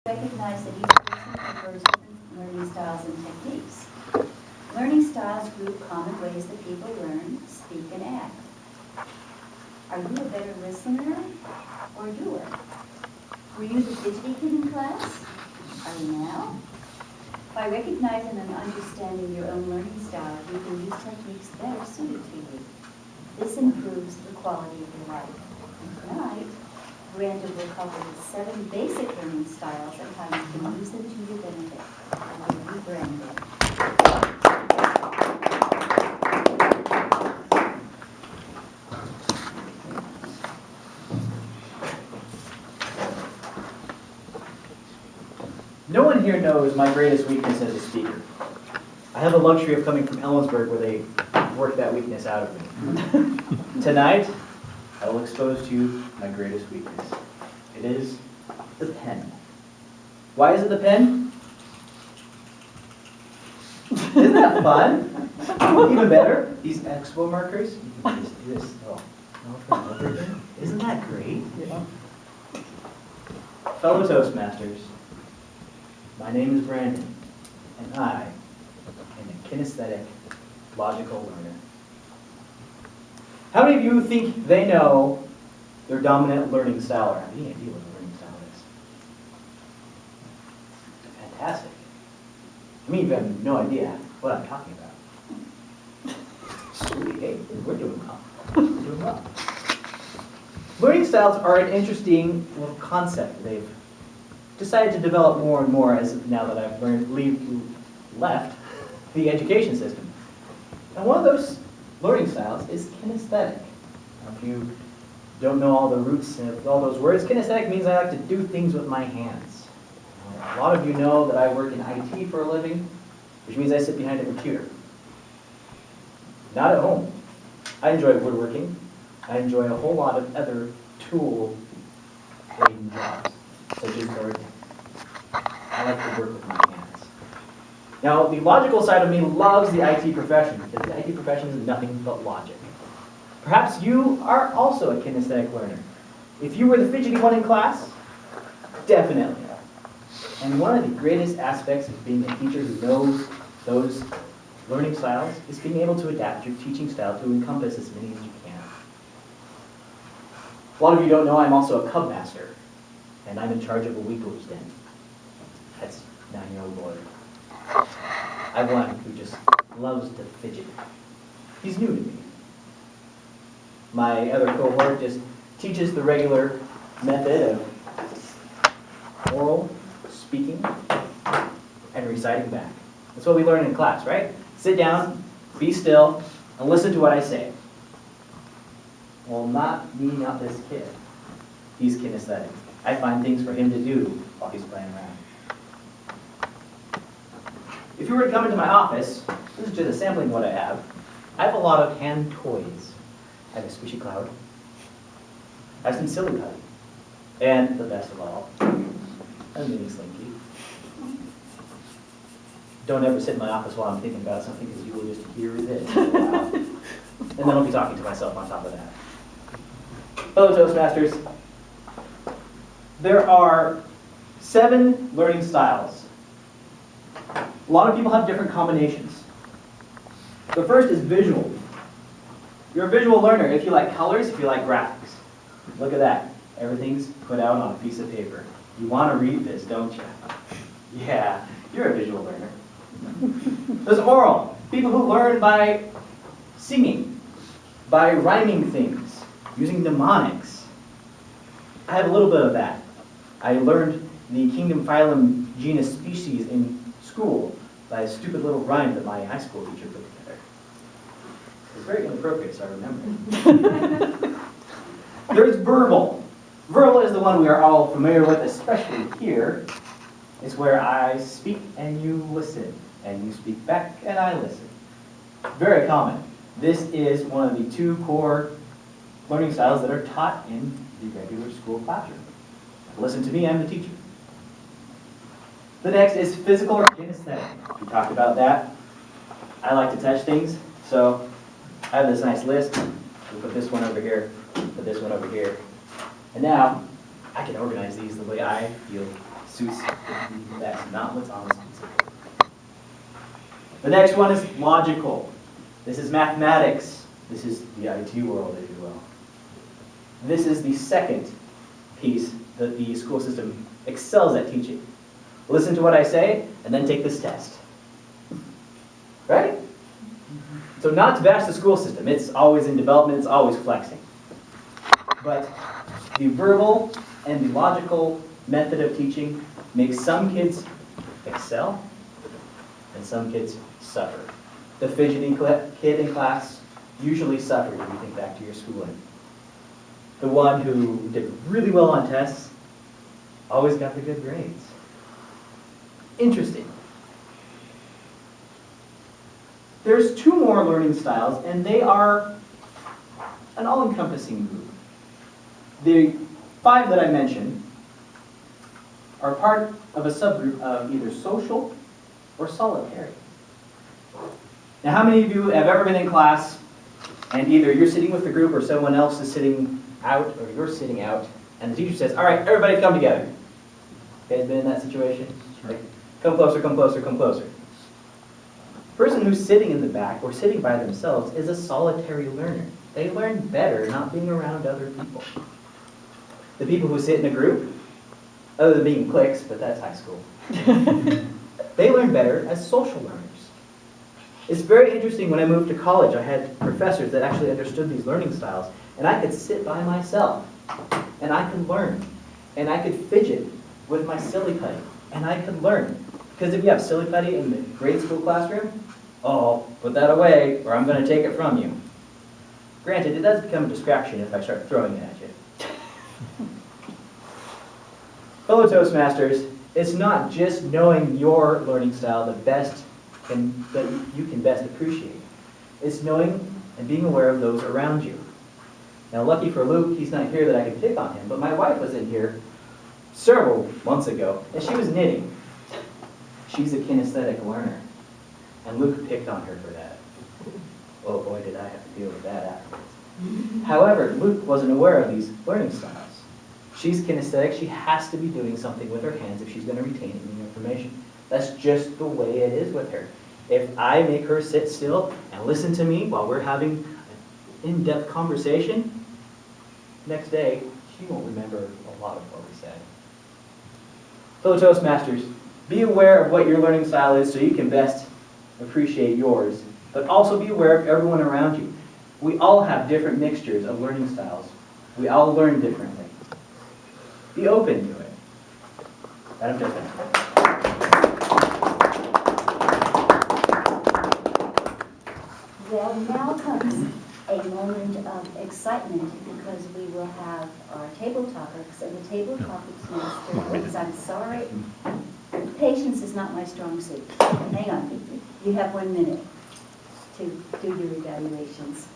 Recognize that each person prefers different learning styles and techniques. Learning styles group common ways that people learn, speak, and act. Are you a better listener or doer? Were you the fidgety kid in class? Are you now? By recognizing and understanding your own learning style, you can use techniques better suited to you. This improves the quality of your life. And tonight, Brandon will cover the 7 basic learning styles and how you can use them to your benefit. Thank you, Brandon. No one here knows my greatest weakness as a speaker. I have the luxury of coming from Ellensburg where they worked that weakness out of me. Tonight, I will expose to you my greatest weakness. It is the pen. Why is it the pen? Isn't that fun? Even better, these expo markers, you can just do this over and over again. Isn't that great? Yeah. Fellow Toastmasters, my name is Brandon, and I am a kinesthetic, logical learner. How many of you think they know their dominant learning style, or have any idea what a learning style is? Fantastic. I mean, you have no idea what I'm talking about. Sweet, hey, we're doing well. We're doing well. Learning styles are an interesting little concept. They've decided to develop more and more as now that I've left the education system. And one of those learning styles is kinesthetic. Now, if you don't know all the roots of all those words, kinesthetic means I like to do things with my hands. A lot of you know that I work in IT for a living, which means I sit behind a computer. Not at home. I enjoy woodworking. I enjoy a whole lot of other tool-laden jobs, such as gardening. I like to work with my hands. Now, the logical side of me loves the IT profession, because the IT profession is nothing but logic. Perhaps you are also a kinesthetic learner. If you were the fidgety one in class, definitely. And one of the greatest aspects of being a teacher who knows those learning styles is being able to adapt your teaching style to encompass as many as you can. A lot of you don't know I'm also a cub master, and I'm in charge of a weekl's den. That's 9-year-old boy. I have one who just loves to fidget. He's new to me. My other cohort just teaches the regular method of oral, speaking, and reciting back. That's what we learn in class, right? Sit down, be still, and listen to what I say. Well, not me, not this kid. He's kinesthetic. I find things for him to do while he's playing around. If you were to come into my office, this is just a sampling of what I have. I have a lot of hand toys. I have a squishy cloud. I have some silly putty. And the best of all, a mini slinky. Don't ever sit in my office while I'm thinking about something, because you will just hear this. Wow. And then I'll be talking to myself on top of that. Fellow Toastmasters, there are 7 learning styles. A lot of people have different combinations. The first is visual. You're a visual learner if you like colors, if you like graphics. Look at that. Everything's put out on a piece of paper. You want to read this, don't you? Yeah, you're a visual learner. There's oral. People who learn by singing, by rhyming things, using mnemonics. I have a little bit of that. I learned the kingdom, phylum, genus, species in school by a stupid little rhyme that my high school teacher put together. It was very inappropriate, so I remember it. There's verbal. Verbal is the one we are all familiar with, especially here. It's where I speak and you listen, and you speak back and I listen. Very common. This is one of the 2 core learning styles that are taught in the regular school classroom. Listen to me, I'm the teacher. The next is physical or kinesthetic. We talked about that. I like to touch things, so I have this nice list. We'll put this one over here, put this one over here. And now, I can organize these the way I feel suits that's not what's on this piece of paper. The next one is logical. This is mathematics. This is the IT world, if you will. This is the second piece that the school system excels at teaching. Listen to what I say, and then take this test. Right? So not to bash the school system. It's always in development. It's always flexing. But the verbal and the logical method of teaching makes some kids excel and some kids suffer. The fidgety kid in class usually suffered if you think back to your schooling. The one who did really well on tests always got the good grades. Interesting. There's two more learning styles, and they are an all-encompassing group. The 5 that I mentioned are part of a subgroup of either social or solitary. Now, how many of you have ever been in class and either you're sitting with the group or someone else is sitting out, or you're sitting out, and the teacher says, all right, everybody come together. You guys been in that situation? Like, come closer, come closer, come closer. The person who's sitting in the back or sitting by themselves is a solitary learner. They learn better not being around other people. The people who sit in a group, other than being cliques, but that's high school, they learn better as social learners. It's very interesting, when I moved to college, I had professors that actually understood these learning styles, and I could sit by myself, and I could learn, and I could fidget with my silly putty, and I could learn. Because if you have silly putty in the grade school classroom, oh, put that away, or I'm going to take it from you. Granted, it does become a distraction if I start throwing it at you. Fellow Toastmasters, it's not just knowing your learning style that you can best appreciate. It's knowing and being aware of those around you. Now, lucky for Luke, he's not here that I can pick on him, but my wife was in here several months ago, and she was knitting. She's a kinesthetic learner, and Luke picked on her for that. Oh boy, did I have to deal with that afterwards. However, Luke wasn't aware of these learning styles. She's kinesthetic. She has to be doing something with her hands if she's going to retain any information. That's just the way it is with her. If I make her sit still and listen to me while we're having an in-depth conversation, next day, she won't remember a lot of what we said. Fellow Toastmasters, be aware of what your learning style is so you can best appreciate yours, but also be aware of everyone around you. We all have different mixtures of learning styles. We all learn differently. Be open to it. Madam President. Well, now comes a moment of excitement because we will have our table topics, and the table topics master, oops, I'm sorry. Patience is not my strong suit. Hang on. You have 1 minute to do your evaluations.